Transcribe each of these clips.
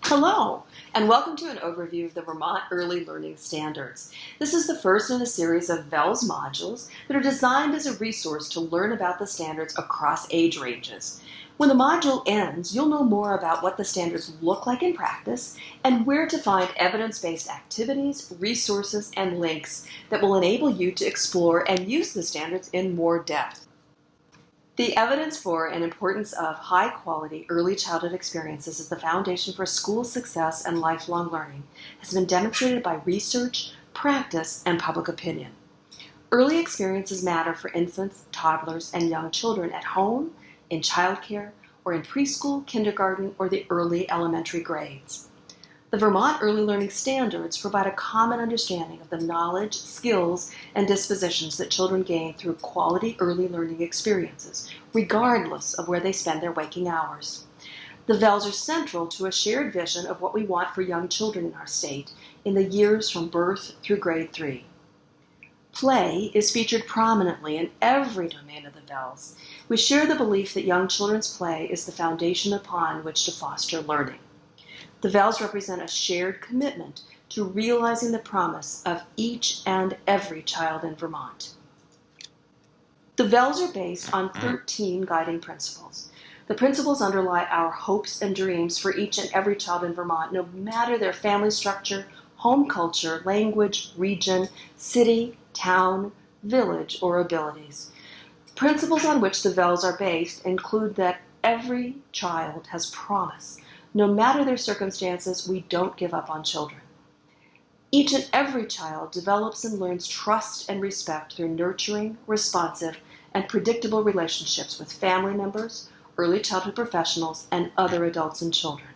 Hello, and welcome to an overview of the Vermont Early Learning Standards. This is the first in a series of VELS modules that are designed as a resource to learn about the standards across age ranges. When the module ends, you'll know more about what the standards look like in practice and where to find evidence-based activities, resources, and links that will enable you to explore and use the standards in more depth. The evidence for and importance of high-quality early childhood experiences as the foundation for school success and lifelong learning has been demonstrated by research, practice, and public opinion. Early experiences matter for infants, toddlers, and young children at home, in childcare, or in preschool, kindergarten, or the early elementary grades. The Vermont Early Learning Standards provide a common understanding of the knowledge, skills, and dispositions that children gain through quality early learning experiences, regardless of where they spend their waking hours. The VELS are central to a shared vision of what we want for young children in our state in the years from birth through grade 3. Play is featured prominently in every domain of the VELS. We share the belief that young children's play is the foundation upon which to foster learning. The VELS represent a shared commitment to realizing the promise of each and every child in Vermont. The VELS are based on 13 guiding principles. The principles underlie our hopes and dreams for each and every child in Vermont, no matter their family structure, home culture, language, region, city, town, village, or abilities. Principles on which the VELS are based include that every child has promise. No matter their circumstances, we don't give up on children. Each and every child develops and learns trust and respect through nurturing, responsive, and predictable relationships with family members, early childhood professionals, and other adults and children.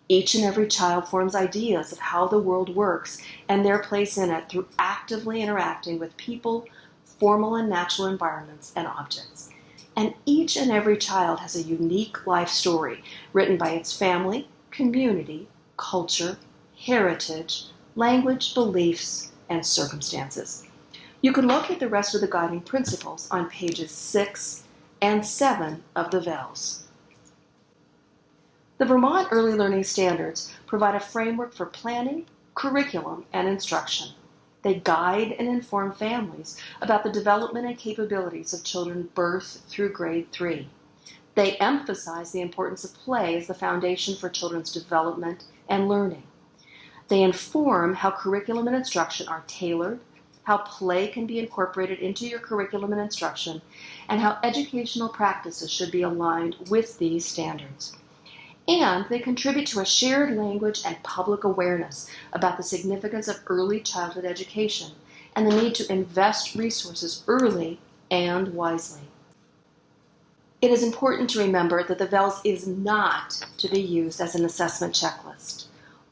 Each and every child forms ideas of how the world works and their place in it through actively interacting with people, formal and natural environments, and objects. And each and every child has a unique life story written by its family, community, culture, heritage, language, beliefs, and circumstances. You can locate the rest of the guiding principles on pages 6 and 7 of the VELS. The Vermont Early Learning Standards provide a framework for planning, curriculum, and instruction. They guide and inform families about the development and capabilities of children birth through grade 3. They emphasize the importance of play as the foundation for children's development and learning. They inform how curriculum and instruction are tailored, how play can be incorporated into your curriculum and instruction, and how educational practices should be aligned with these standards. And they contribute to a shared language and public awareness about the significance of early childhood education and the need to invest resources early and wisely. It is important to remember that the VELS is not to be used as an assessment checklist,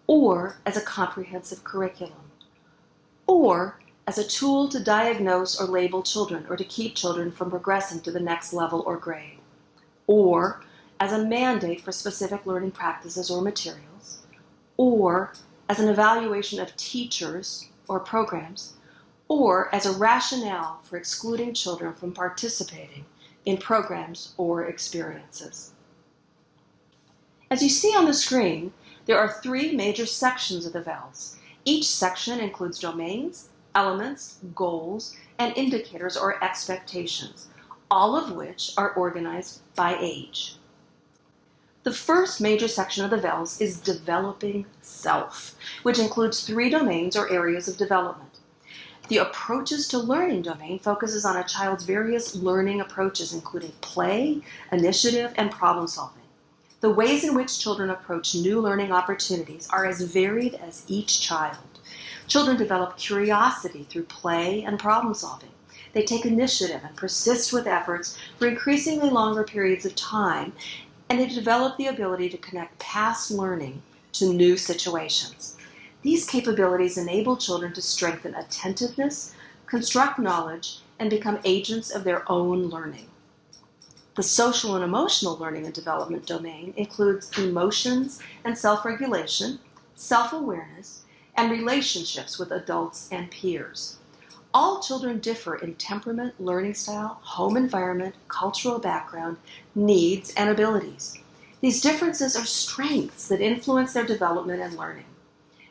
or as a comprehensive curriculum, or as a tool to diagnose or label children or to keep children from progressing to the next level or grade, or as a mandate for specific learning practices or materials, or as an evaluation of teachers or programs, or as a rationale for excluding children from participating in programs or experiences. As you see on the screen, there are 3 major sections of the VELS. Each section includes domains, elements, goals, and indicators or expectations, all of which are organized by age. The first major section of the VELS is Developing Self, which includes 3 domains or areas of development. The Approaches to Learning domain focuses on a child's various learning approaches, including play, initiative, and problem solving. The ways in which children approach new learning opportunities are as varied as each child. Children develop curiosity through play and problem solving. They take initiative and persist with efforts for increasingly longer periods of time, and they develop the ability to connect past learning to new situations. These capabilities enable children to strengthen attentiveness, construct knowledge, and become agents of their own learning. The social and emotional learning and development domain includes emotions and self-regulation, self-awareness, and relationships with adults and peers. All children differ in temperament, learning style, home environment, cultural background, needs, and abilities. These differences are strengths that influence their development and learning.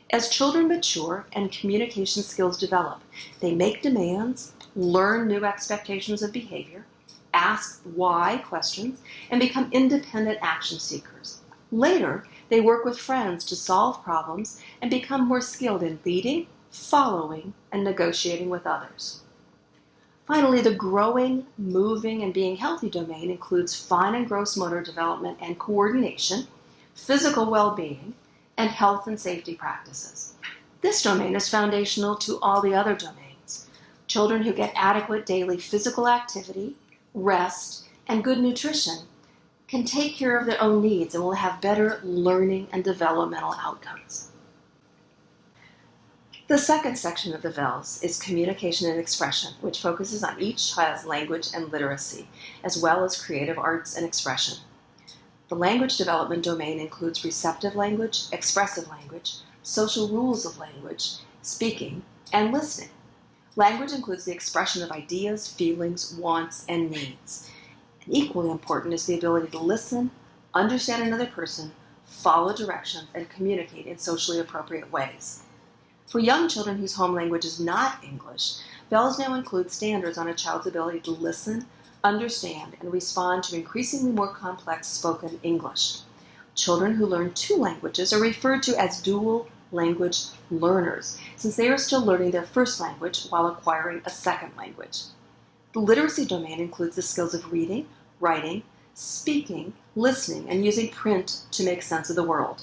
As children mature and communication skills develop, they make demands, learn new expectations of behavior, ask why questions, and become independent action seekers. Later, they work with friends to solve problems and become more skilled in leading, following, and negotiating with others. Finally, the growing, moving, and being healthy domain includes fine and gross motor development and coordination, physical well-being, and health and safety practices. This domain is foundational to all the other domains. Children who get adequate daily physical activity, rest, and good nutrition can take care of their own needs and will have better learning and developmental outcomes. The second section of the VELS is communication and expression, which focuses on each child's language and literacy, as well as creative arts and expression. The language development domain includes receptive language, expressive language, social rules of language, speaking, and listening. Language includes the expression of ideas, feelings, wants, and needs. And equally important is the ability to listen, understand another person, follow directions, and communicate in socially appropriate ways. For young children whose home language is not English, VELS now includes standards on a child's ability to listen, understand, and respond to increasingly more complex spoken English. Children who learn two languages are referred to as dual language learners, since they are still learning their first language while acquiring a second language. The literacy domain includes the skills of reading, writing, speaking, listening, and using print to make sense of the world.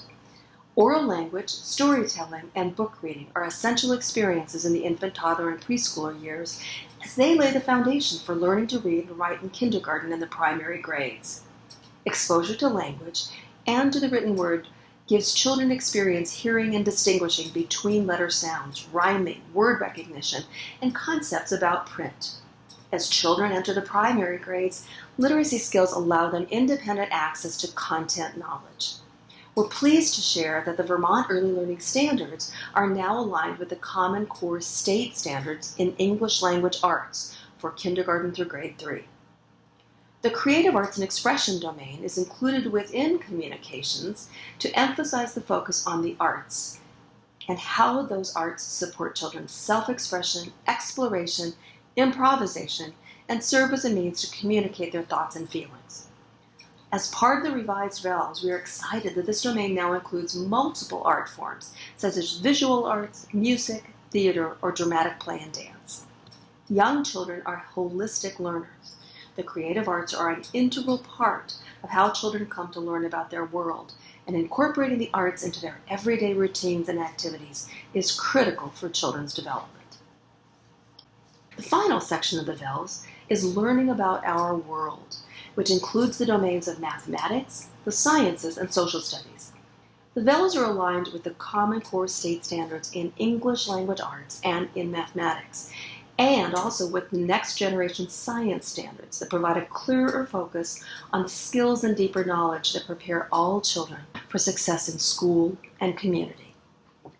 Oral language, storytelling, and book reading are essential experiences in the infant, toddler, and preschooler years as they lay the foundation for learning to read and write in kindergarten and the primary grades. Exposure to language and to the written word gives children experience hearing and distinguishing between letter sounds, rhyming, word recognition, and concepts about print. As children enter the primary grades, literacy skills allow them independent access to content knowledge. We're pleased to share that the Vermont Early Learning Standards are now aligned with the Common Core State Standards in English Language Arts for kindergarten through grade 3. The creative arts and expression domain is included within communications to emphasize the focus on the arts and how those arts support children's self-expression, exploration, improvisation, and serve as a means to communicate their thoughts and feelings. As part of the revised VELS, we are excited that this domain now includes multiple art forms, such as visual arts, music, theater, or dramatic play and dance. Young children are holistic learners. The creative arts are an integral part of how children come to learn about their world, and incorporating the arts into their everyday routines and activities is critical for children's development. The final section of the VELS is learning about our world, which includes the domains of mathematics, the sciences, and social studies. The VELS are aligned with the Common Core State Standards in English Language Arts and in mathematics, and also with the next generation science standards that provide a clearer focus on the skills and deeper knowledge that prepare all children for success in school and community.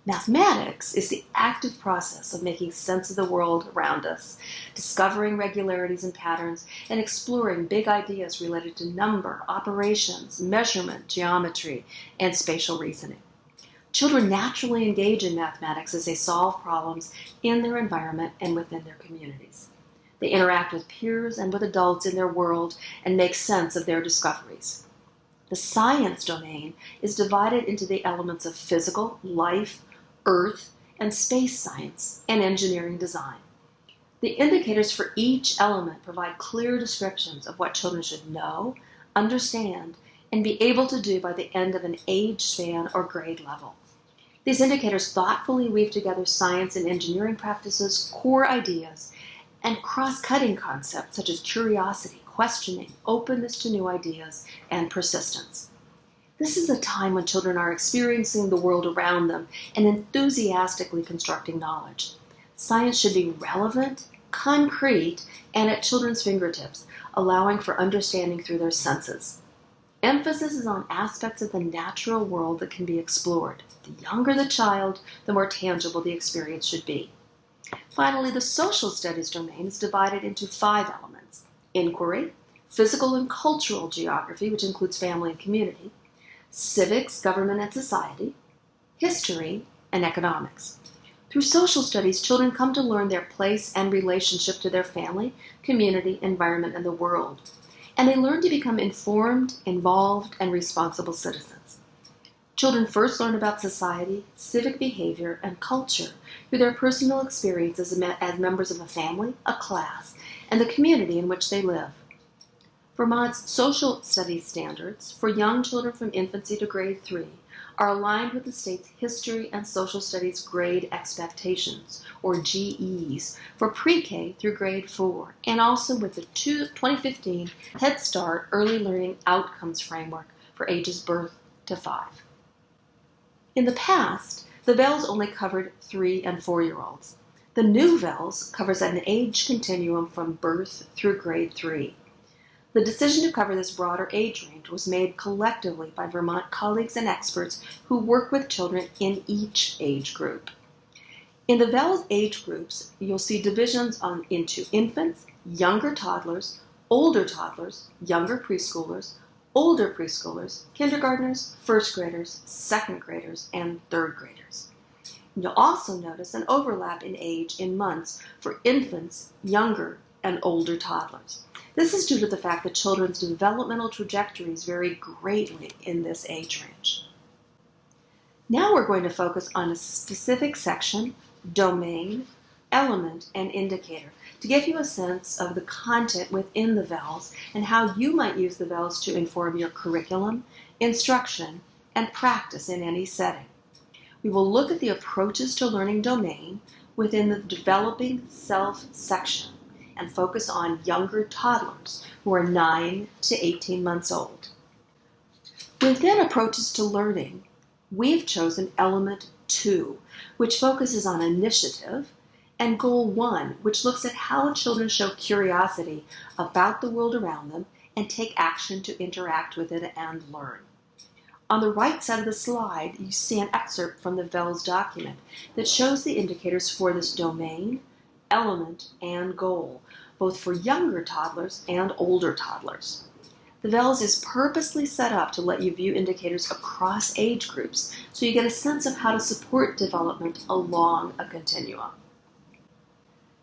Mathematics is the active process of making sense of the world around us, discovering regularities and patterns, and exploring big ideas related to number, operations, measurement, geometry, and spatial reasoning. Children naturally engage in mathematics as they solve problems in their environment and within their communities. They interact with peers and with adults in their world and make sense of their discoveries. The science domain is divided into the elements of physical, life, earth, and space science, and engineering design. The indicators for each element provide clear descriptions of what children should know, understand, and be able to do by the end of an age span or grade level. These indicators thoughtfully weave together science and engineering practices, core ideas, and cross-cutting concepts such as curiosity, questioning, openness to new ideas, and persistence. This is a time when children are experiencing the world around them and enthusiastically constructing knowledge. Science should be relevant, concrete, and at children's fingertips, allowing for understanding through their senses. Emphasis is on aspects of the natural world that can be explored. The younger the child, the more tangible the experience should be. Finally, the social studies domain is divided into 5 elements: inquiry, physical and cultural geography, which includes family and community, civics, government and society, history, and economics. Through social studies, children come to learn their place and relationship to their family, community, environment, and the world. And they learn to become informed, involved, and responsible citizens. Children first learn about society, civic behavior, and culture through their personal experiences as members of a family, a class, and the community in which they live. Vermont's social studies standards for young children from infancy to grade 3 are aligned with the state's history and social studies grade expectations, or GEs, for pre-K through grade 4, and also with the 2015 Head Start Early Learning Outcomes Framework for ages birth to 5. In the past, the VELS only covered 3 and 4-year-olds. The new VELS covers an age continuum from birth through grade 3. The decision to cover this broader age range was made collectively by Vermont colleagues and experts who work with children in each age group. In the VELS age groups, you'll see divisions into infants, younger toddlers, older toddlers, younger preschoolers, older preschoolers, kindergartners, first graders, second graders, and third graders. You'll also notice an overlap in age in months for infants, younger, and older toddlers. This is due to the fact that children's developmental trajectories vary greatly in this age range. Now we're going to focus on a specific section, domain, element, and indicator, to give you a sense of the content within the VELS and how you might use the VELS to inform your curriculum, instruction, and practice in any setting. We will look at the approaches to learning domain within the developing self section and focus on younger toddlers who are 9 to 18 months old. Within approaches to learning, we've chosen element 2, which focuses on initiative, and goal 1, which looks at how children show curiosity about the world around them and take action to interact with it and learn. On the right side of the slide, you see an excerpt from the VELS document that shows the indicators for this domain, element, and goal, both for younger toddlers and older toddlers. The VELS is purposely set up to let you view indicators across age groups so you get a sense of how to support development along a continuum.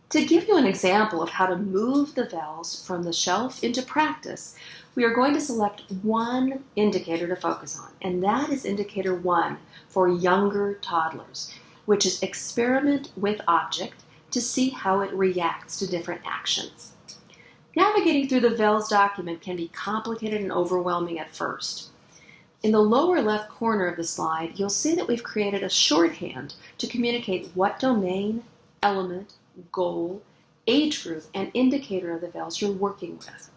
To give you an example of how to move the VELS from the shelf into practice, we are going to select one indicator to focus on, and that is indicator 1 for younger toddlers, which is experiment with object to see how it reacts to different actions. Navigating through the VELS document can be complicated and overwhelming at first. In the lower left corner of the slide, you'll see that we've created a shorthand to communicate what domain, element, goal, age group, and indicator of the VELS you're working with.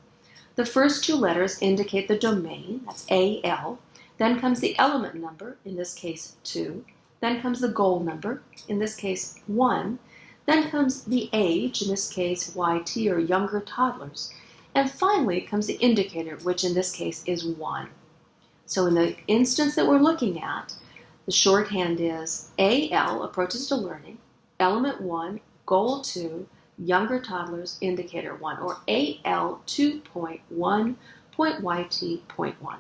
The first 2 letters indicate the domain, that's AL, then comes the element number, in this case 2, then comes the goal number, in this case 1, then comes the age, in this case YT or younger toddlers, and finally comes the indicator, which in this case is 1. So in the instance that we're looking at, the shorthand is AL, approaches to learning, element 1, goal 2, younger toddlers, indicator 1, or AL 2.1.YT.1.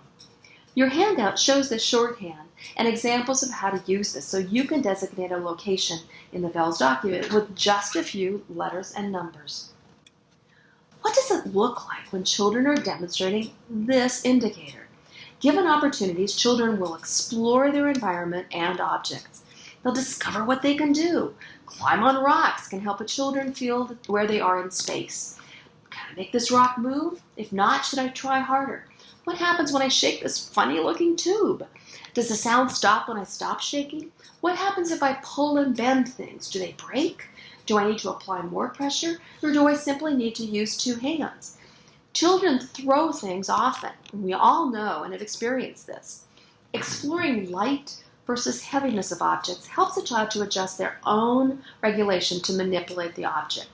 Your handout shows this shorthand and examples of how to use this so you can designate a location in the VELS document with just a few letters and numbers. What does it look like when children are demonstrating this indicator? Given opportunities, children will explore their environment and objects. They'll discover what they can do. Climb on rocks can help children feel where they are in space. Can I make this rock move? If not, should I try harder? What happens when I shake this funny-looking tube? Does the sound stop when I stop shaking? What happens if I pull and bend things? Do they break? Do I need to apply more pressure? Or do I simply need to use 2 hands? Children throw things often. We all know and have experienced this. Exploring light versus heaviness of objects helps a child to adjust their own regulation to manipulate the object.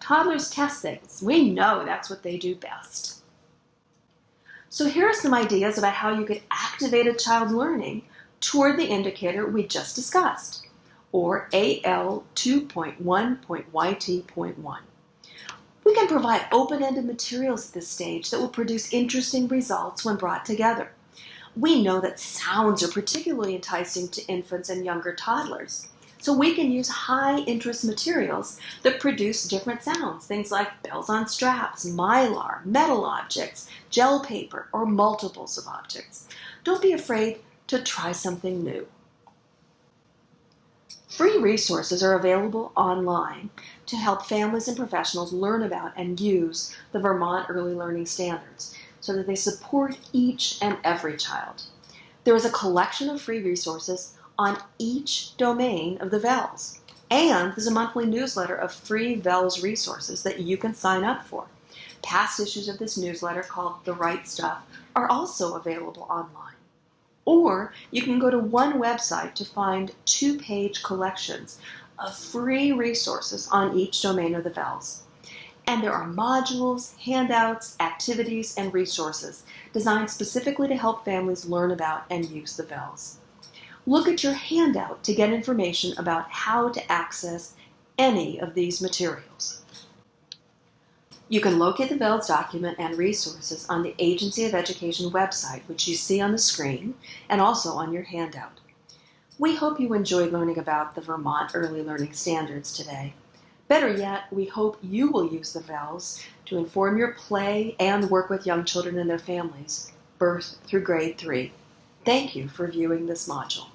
Toddlers test things. We know that's what they do best. So here are some ideas about how you could activate a child's learning toward the indicator we just discussed, or AL 2.1.YT.1. We can provide open-ended materials at this stage that will produce interesting results when brought together. We know that sounds are particularly enticing to infants and younger toddlers. So we can use high-interest materials that produce different sounds, things like bells on straps, mylar, metal objects, gel paper, or multiples of objects. Don't be afraid to try something new. Free resources are available online to help families and professionals learn about and use the Vermont Early Learning Standards so that they support each and every child. There is a collection of free resources on each domain of the VELS, and there's a monthly newsletter of free VELS resources that you can sign up for. Past issues of this newsletter, called The Right Stuff, are also available online. Or you can go to one website to find 2-page collections of free resources on each domain of the VELS. And there are modules, handouts, activities, and resources designed specifically to help families learn about and use the VELS. Look at your handout to get information about how to access any of these materials. You can locate the VELS document and resources on the Agency of Education website, which you see on the screen and also on your handout. We hope you enjoyed learning about the Vermont Early Learning Standards today. Better yet, we hope you will use the VELS to inform your play and work with young children and their families, birth through grade 3. Thank you for viewing this module.